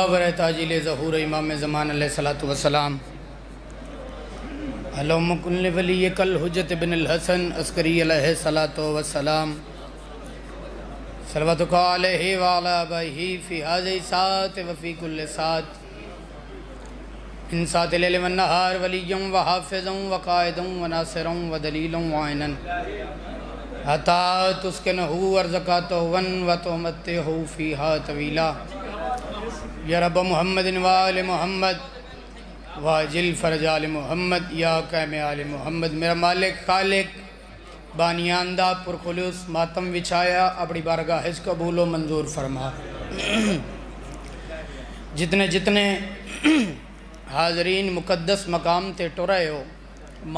منور تاجیل ظہور امام زمان علیہ السلام اللہم کن ولیک الحجت بن الحسن عسکری علیہ السلام صلواتک علیہ وعلی آبائہ فی ہذہ ساعت وفی کل ساعت ان ساعت اللیل والنہار ولیا وحافظا وقائدا وناصرا ودلیلا وعینا حتی تسکنہ ارزقا طہوا وتمتعہ فیہا طویلا یا رب محمد وآل محمد واجل فرج آل محمد یا قیم آل محمد۔ میرا مالک خالق بانیاندہ پرخلوص ماتم وچھایا اپنی بارگاہ حج قبول و منظور فرما۔ جتنے حاضرین مقدس مقام تے ٹرائے ہو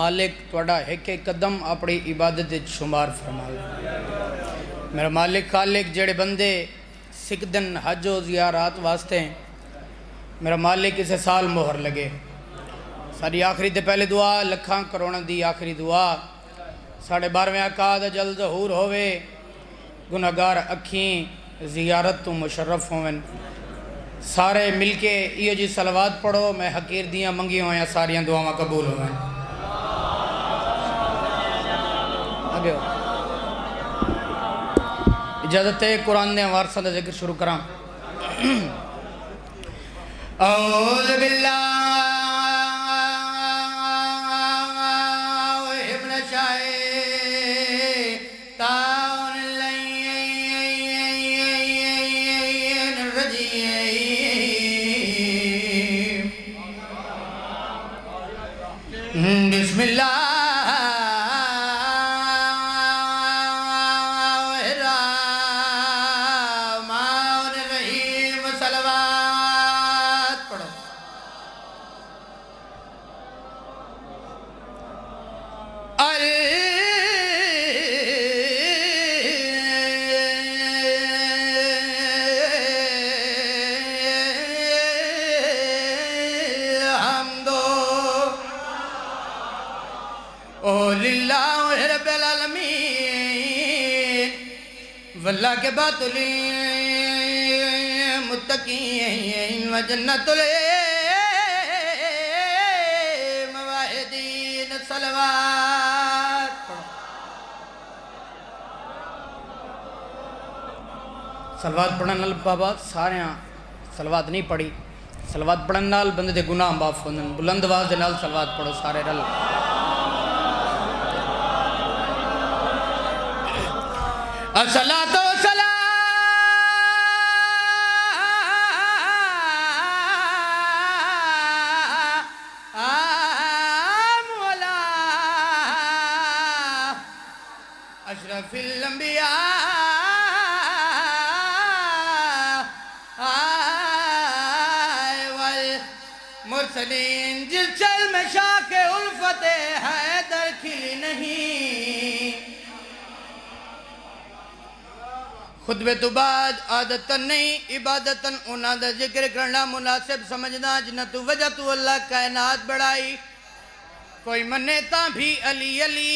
مالک توڑا ایک قدم اپنی عبادت شمار فرما۔ میرا مالک خالق جڑے بندے سکدن حج و زیارات واسطے ہیں میرا مالک اسے سال مہر لگے۔ ساری آخری تے پہلے دعا لکھاں کروڑا دی آخری دعا ساڑھے 12ویں آقا دا جلد ظہور ہوئے گناہگار اکھیں زیارت تو مشرف ہوئن۔ سارے مل کے ایو جی صلوات پڑھو میں حقیر دیاں منگی ہوئیں ساریاں دعاواں قبول ہوئیں۔ آگے ہو اجازت ہے قرآن نے وارثہ دا ذکر شروع کراں۔ اعوذ باللہ من الشیطان الرجیم۔ بسم اللہ للہ رب العالمین واللہ کے باطلین متقین وجنت المواہدین صلوات۔ صلوات پڑھن نال بابا سارے صلوات نہیں پڑھی صلوات پڑھن نال بندے دے گناہ معاف ہوندن۔ بلند آواز دے نال صلوات پڑھو سارے رل۔ الصلاۃ والسلام علی اشرف الانبیاء والمرسلین۔ جس چل میں شاخ الفت حیدر کھلی نہیں خطبے تو بعد عادتاً نہیں عبادتاً انہاں دا ذکر کرنا مناسب سمجھنا جنہ تو وجہ تو اللہ کائنات بڑھائی۔ کوئی منے تاں بھی علی علی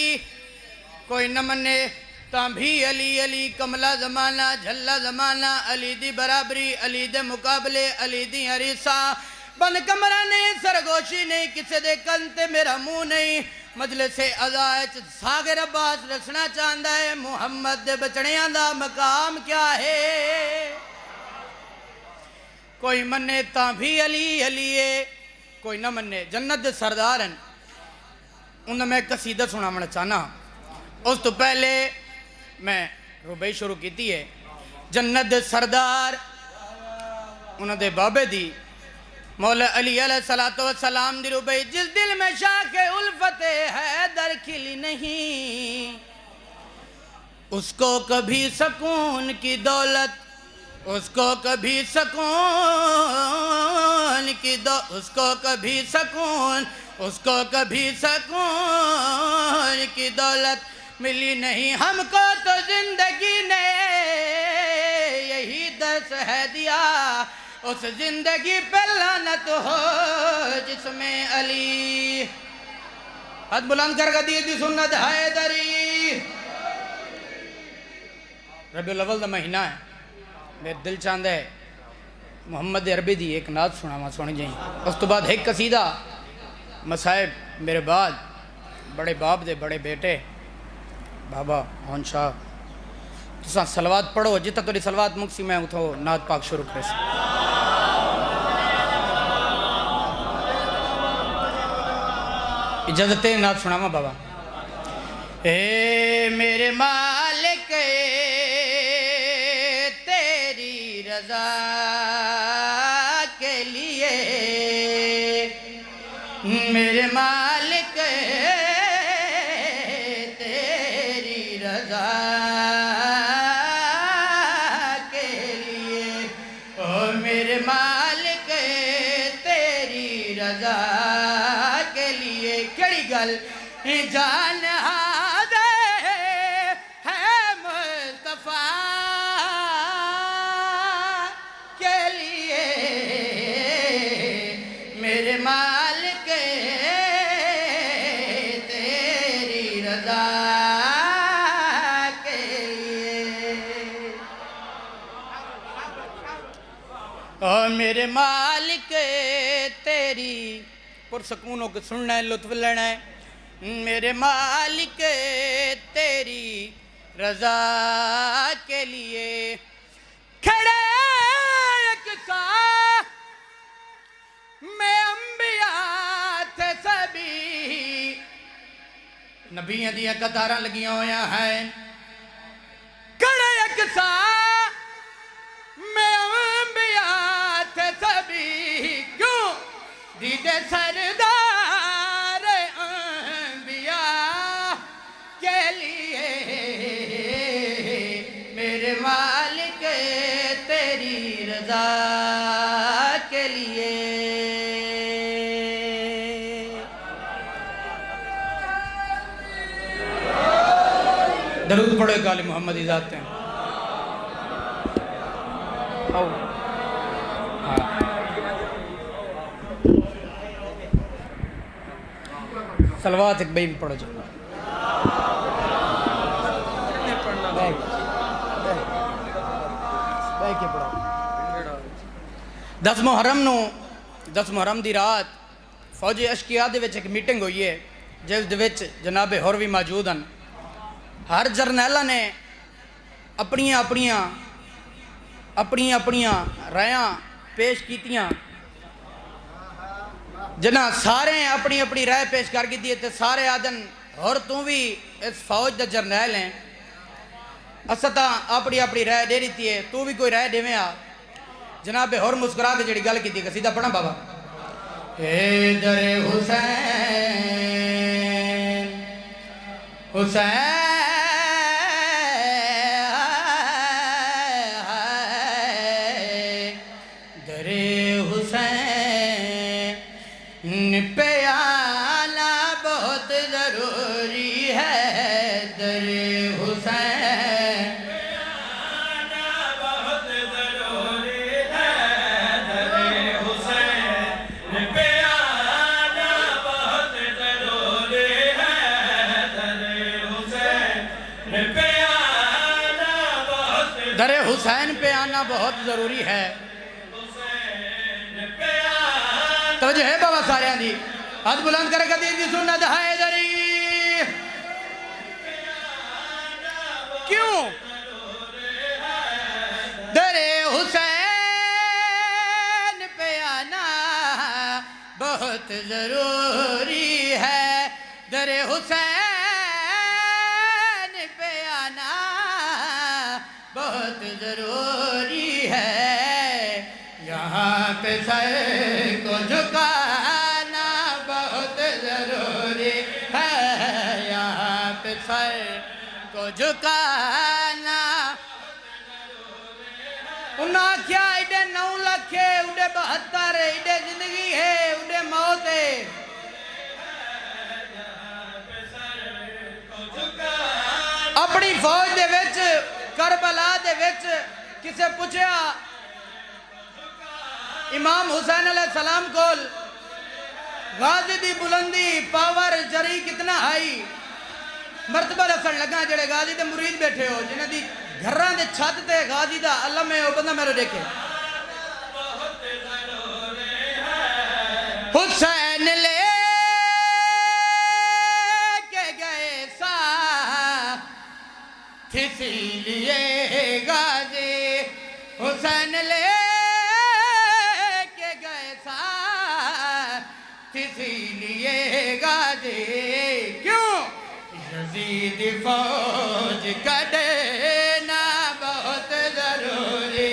کوئی نہ منے تاں بھی علی علی۔ کملہ زمانہ جھلا زمانہ علی دی برابری علی دے مقابلے علی دی حریصہ بند کمرہ نہیں سرگوشی نہیں کسے دے کنتے میرا منہ نہیں۔ مجلس عزائچ ساغر عباس رسنا چاندہ ہے محمد دے بچڑیاں دا مقام کیا ہے۔ کوئی منے تاں بھی علی علی ہے کوئی نہ منے جنت دے سردارن۔ انہوں میں قصیدہ سناونا چاہنا اس تو پہلے میں ربائی شروع کیتی ہے۔ جنت دے سردار انہوں دے بابے دی مولا علی علیہ السلام دی ربائی۔ جس دل میں شاخ الفت حیدر کھلی نہیں اس کو کبھی سکون کی دولت اس کو کبھی سکون کی اس کو کبھی سکون اس کو کبھی سکون کی دولت ملی نہیں ہم کو تو زندگی نے یہی درس ہے دیا۔ اس زندگی پہ لعنت ہو جس میں علی ہاتھ بلند کر دی دی سنت حیدری۔ ربیع الاول دا مہینہ ہے، میرے دل چاندہ ہے محمد عربی دی ایک نعت سناواں سن جائیں، اس تو بعد ایک قصیدہ مصائب میرے بعد بڑے باپ دے بڑے بیٹے بابا ہون شاہ تساں صلوات پڑھو، جتنا تیری صلوات مکسی میں اتھو نعت پاک شروع کرے سے اجازت ہے نعت سناواں بابا۔ اے میرے مالک تیری رضا کے لیے، میرے مالک تیری رضا کے لیے، او میرے مالک تیری رضا کے لیے، کیڑی گل جان میرے مالک تیری رضا کے لیے، اور میرے مالک تیری پرسکونوں کو سننا ہے، لطف لینا ہے، میرے مالک تیری رضا کے لیے کھڑے ایک ساتھ میں انبیاء تھے سبھی، نبیوں دیا قطاراں لگیاں ہویا ہیں، کھڑے ایک ساتھ میں انبیاء تھے سبھی، کیوں دیدے سردار انبیاء کے لیے، میرے مالک تیری رضا کے لیے۔ درود پڑھو کال محمد ذات ہیں، صلوات ایک بھائی بھی پڑھو جائے۔ دس محرم دی رات فوجی اشکیا دے وچ ایک میٹنگ ہوئی ہے، جس دے وچ جناب ہور بھی موجود ہیں، ہر جرنیلہ نے اپنیاں رائیاں پیش کیتیاں، جنہاں سارے اپنی رائے پیش کر کی دیئے تے سارے آدن اور تو بھی اس فوج دا جرنیل ہیں، اسطا اپنی رائے دے دیتی ہے، تو بھی کوئی رائے دے میں آ، جناب اور مسکرا دے جڑی گل کی تھی، قصیدہ پڑھا بابا۔ حیدر حسین حسین در حسین پہ آنا بہت ضروری ہے، در حسین در حسین پہ آنا بہت ضروری ہے۔ توجہ ہے بابا سارے آن دی، ہاتھ بلند کرے قدیر دی سنت حیدری، کیوں در حسین پہ آنا بہت ضروری ہے، در حسین پہ آنا بہت ضروری ہے، یہاں پہ سر کو جھکانا بہت ضروری ہے، یہاں پہ سر کو جھکانا، انہاں کیا اڈے 9 لاکھ ہے، اڈے 72 ہے، اڈے زندگی ہے، اڈے موت ہے، اپنی فوج دے وچ کربلا دے وچ کسے پوچھیا امام حسین علیہ السلام کول غازی دی بلندی پاور جری کتنا آئی، مرتبہ رسن لگا جڑے غازی دے مرید بیٹھے ہو، جنہیں دی گھران دے چھت تے غازی دا علم ہے، وہ بندہ میرے دیکھے حسین لے کے گئے ساتھ اسی لیے غازی حسین لے کے گئے ساتھ اسی لیے غازی کیوں یزید فوج کا دینا بہت ضروری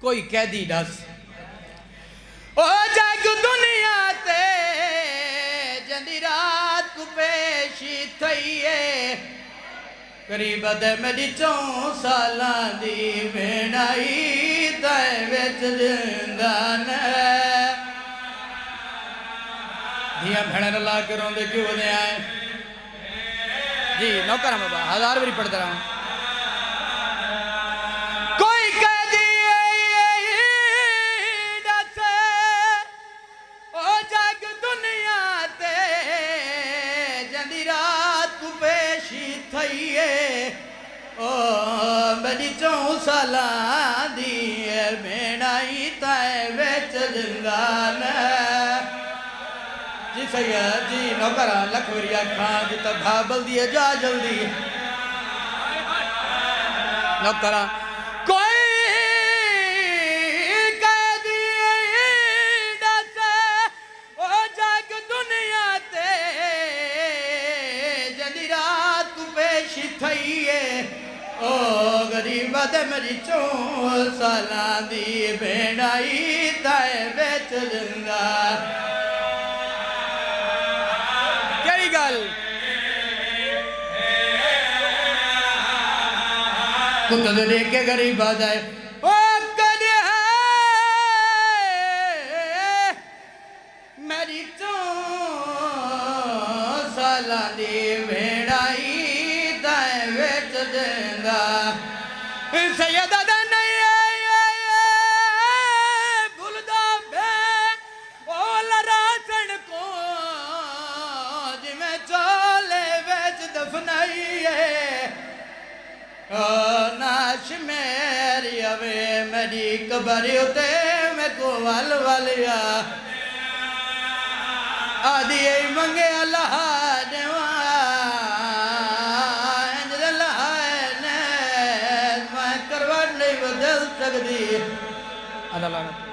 کوئی قیدی دس او جگ دنیا تے جندی رات کو پیشی تھئیے قریب دے میری 4 سالاں دی بینائی تے وچ زندان دھیاں بھیڑن اللہ کروں دے کیوں دے آئیں جی نوکر ہم بابا 1000 بری پڑھ رہا ہوں میری 4 سالاں دی بینائی تائے ویچ زندان جی سید جی نوکران لکھوریا کھان جی تب بھابل دیئے جا جلدی نوکران کوئی قیدی ڈسے او جگ دنیا تے جندی رات کو پیشی تھئیے او غریب دے میری 4 سالاں دی بینائی تائے ویچ زندان کیڑی گل کتا دے دیکھ کے غریب آ جائے او کد ہے میری 4 سالاں دی بینائی تائے ویچ زندان سیدہ دا نہیں بھولدا بے اولا راسن کو جی میں چولے ویچ دفنائی ہے ناش میری اوے میری قبری ہوتے میں کو والیا آدھی ای منگے اللہ بدل سکتی اللہ